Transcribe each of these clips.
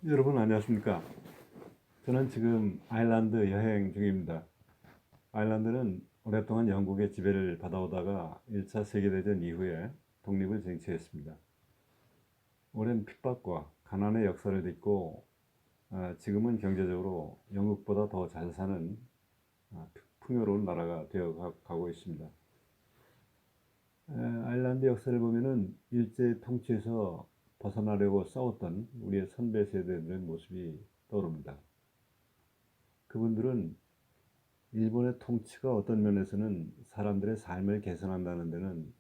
여러분 안녕하십니까? 저는 지금 아일랜드 여행 중입니다. 아일랜드는 오랫동안 영국의 지배를 받아오다가 1차 세계대전 이후에 독립을 쟁취했습니다. 오랜 핍박과 가난의 역사를 딛고 지금은 경제적으로 영국보다 더 잘 사는 풍요로운 나라가 되어 가고 있습니다. 아일랜드 역사를 보면은 일제 통치에서 벗어나려고 싸웠던 우리의 선배 세대들의 모습이 떠오릅니다. 그분들은 일본의 통치가 어떤 면에서는 사람들의 삶을 개선한다는 데는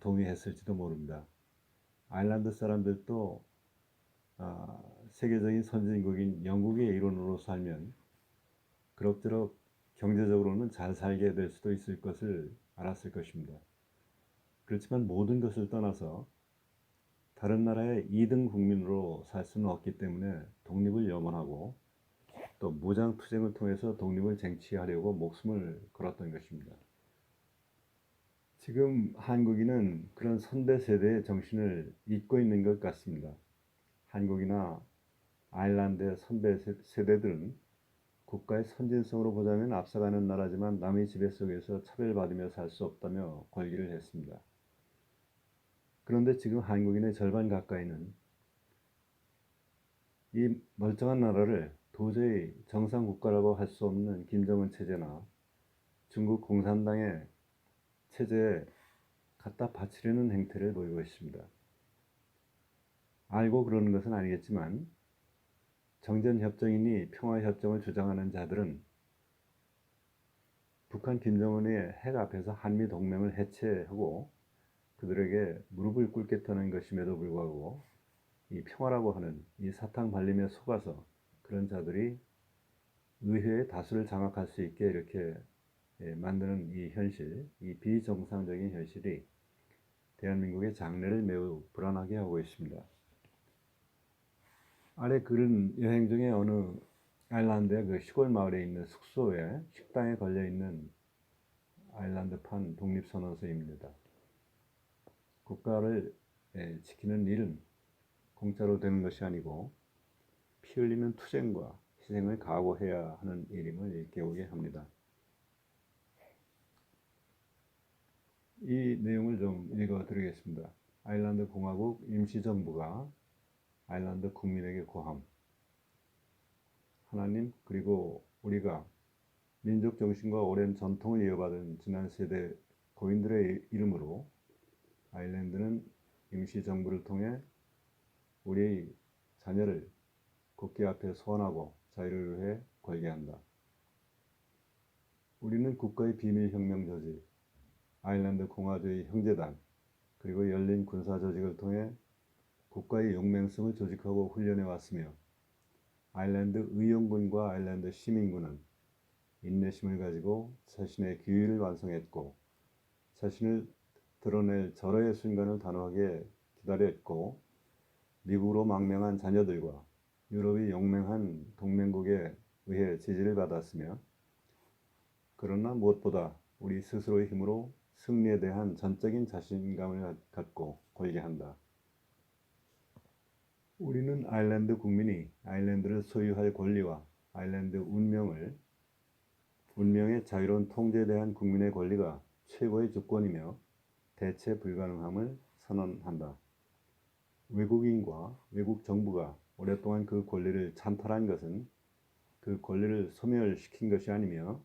동의했을지도 모릅니다. 아일랜드 사람들도 세계적인 선진국인 영국의 일원으로 살면 그럭저럭 경제적으로는 잘 살게 될 수도 있을 것을 알았을 것입니다. 그렇지만 모든 것을 떠나서 다른 나라의 2등 국민으로 살 수는 없기 때문에 독립을 염원하고 또 무장투쟁을 통해서 독립을 쟁취하려고 목숨을 걸었던 것입니다. 지금 한국인은 그런 선배 세대의 정신을 잊고 있는 것 같습니다. 한국이나 아일랜드의 선배 세대들은 국가의 선진성으로 보자면 앞서가는 나라지만 남의 지배 속에서 차별받으며 살 수 없다며 권리를 했습니다. 그런데 지금 한국인의 절반 가까이는 이 멀쩡한 나라를 도저히 정상 국가라고 할 수 없는 김정은 체제나 중국 공산당의 체제에 갖다 바치려는 행태를 보이고 있습니다. 알고 그러는 것은 아니겠지만 정전협정이니 평화협정을 주장하는 자들은 북한 김정은의 핵 앞에서 한미동맹을 해체하고 그들에게 무릎을 꿇게 터는 것임에도 불구하고 이 평화라고 하는 이 사탕 발림에 속아서 그런 자들이 의회의 다수를 장악할 수 있게 이렇게 만드는 이 현실, 이 비정상적인 현실이 대한민국의 장래를 매우 불안하게 하고 있습니다. 아래 글은 여행 중에 어느 아일랜드의 그 시골 마을에 있는 숙소에 식당에 걸려 있는 아일랜드판 독립선언서입니다. 국가를 지키는 일은 공짜로 되는 것이 아니고 피 흘리는 투쟁과 희생을 각오해야 하는 일임을 일깨우게 합니다. 이 내용을 좀 읽어드리겠습니다. 아일랜드 공화국 임시정부가 아일랜드 국민에게 고함. 하나님, 그리고 우리가 민족 정신과 오랜 전통을 이어받은 지난 세대 고인들의 이름으로 아일랜드는 임시정부를 통해 우리의 자녀를 국기 앞에 소환하고 자유를 위해 권리한다. 우리는 국가의 비밀혁명 조직, 아일랜드 공화주의 형제단, 그리고 열린 군사 조직을 통해 국가의 용맹성을 조직하고 훈련해 왔으며 아일랜드 의용군과 아일랜드 시민군은 인내심을 가지고 자신의 기회를 완성했고 자신을 드러낼 절호의 순간을 단호하게 기다렸고 미국으로 망명한 자녀들과 유럽의 용맹한 동맹국에 의해 지지를 받았으며 그러나 무엇보다 우리 스스로의 힘으로 승리에 대한 전적인 자신감을 갖고 권리한다. 우리는 아일랜드 국민이 아일랜드를 소유할 권리와 아일랜드 운명의 자유로운 통제에 대한 국민의 권리가 최고의 주권이며 대체 불가능함을 선언한다. 외국인과 외국 정부가 오랫동안 그 권리를 찬탈한 것은 그 권리를 소멸시킨 것이 아니며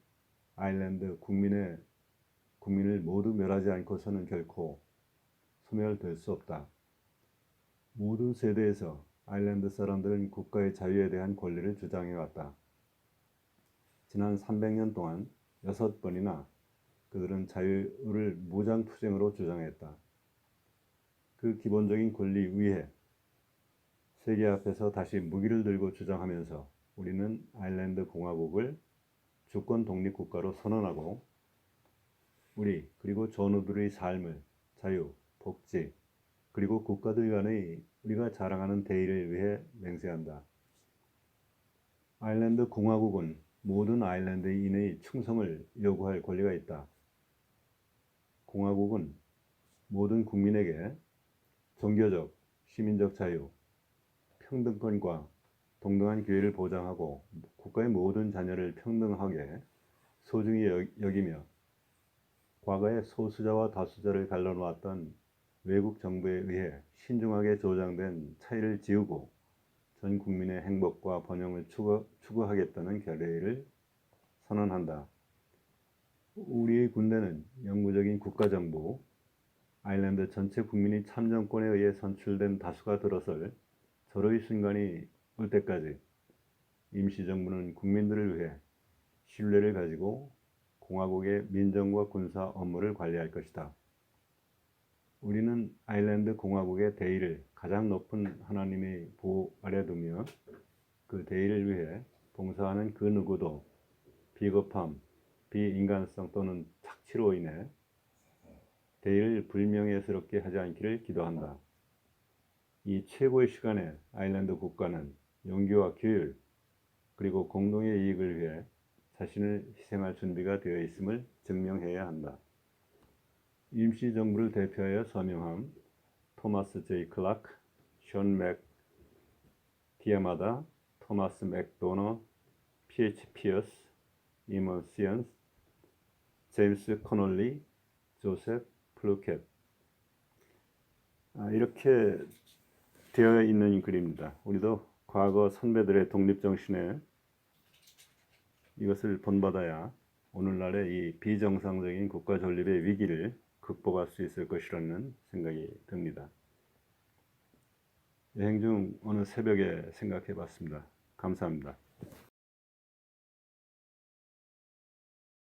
아일랜드 국민을 모두 멸하지 않고서는 결코 소멸될 수 없다. 모든 세대에서 아일랜드 사람들은 국가의 자유에 대한 권리를 주장해왔다. 지난 300년 동안 6번이나 그들은 자유를 무장투쟁으로 주장했다. 그 기본적인 권리 위에 세계 앞에서 다시 무기를 들고 주장하면서 우리는 아일랜드 공화국을 주권 독립국가로 선언하고 우리 그리고 전우들의 삶을 자유, 복지 그리고 국가들 간의 우리가 자랑하는 대의를 위해 맹세한다. 아일랜드 공화국은 모든 아일랜드인의 충성을 요구할 권리가 있다. 공화국은 모든 국민에게 종교적, 시민적 자유, 평등권과 동등한 기회를 보장하고 국가의 모든 자녀를 평등하게 소중히 여기며 과거에 소수자와 다수자를 갈라놓았던 외국 정부에 의해 신중하게 조장된 차이를 지우고 전 국민의 행복과 번영을 추구하겠다는 결의를 선언한다. 우리의 군대는 영구적인 국가정부, 아일랜드 전체 국민이 참정권에 의해 선출된 다수가 들어설 절호의 순간이 올 때까지 임시정부는 국민들을 위해 신뢰를 가지고 공화국의 민정과 군사 업무를 관리할 것이다. 우리는 아일랜드 공화국의 대의를 가장 높은 하나님의 보호 아래 두며 그 대의를 위해 봉사하는 그 누구도 비겁함, 비인간성 또는 착취로 인해 대의를 불명예스럽게 하지 않기를 기도한다. 이 최고의 시간에 아일랜드 국가는 용기와 규율 그리고 공동의 이익을 위해 자신을 희생할 준비가 되어 있음을 증명해야 한다. 임시정부를 대표하여 서명한 토마스 J. 클라크, 션 맥 디아마다, 토마스 맥도너, P.H. 피어스, 이먼 시언스, 제임스 커널리, 조셉 플루켓. 이렇게 되어 있는 글입니다. 우리도 과거 선배들의 독립정신에 이것을 본받아야 오늘날의 이 비정상적인 국가 존립의 위기를 극복할 수 있을 것이라는 생각이 듭니다. 여행 중 어느 새벽에 생각해 봤습니다. 감사합니다.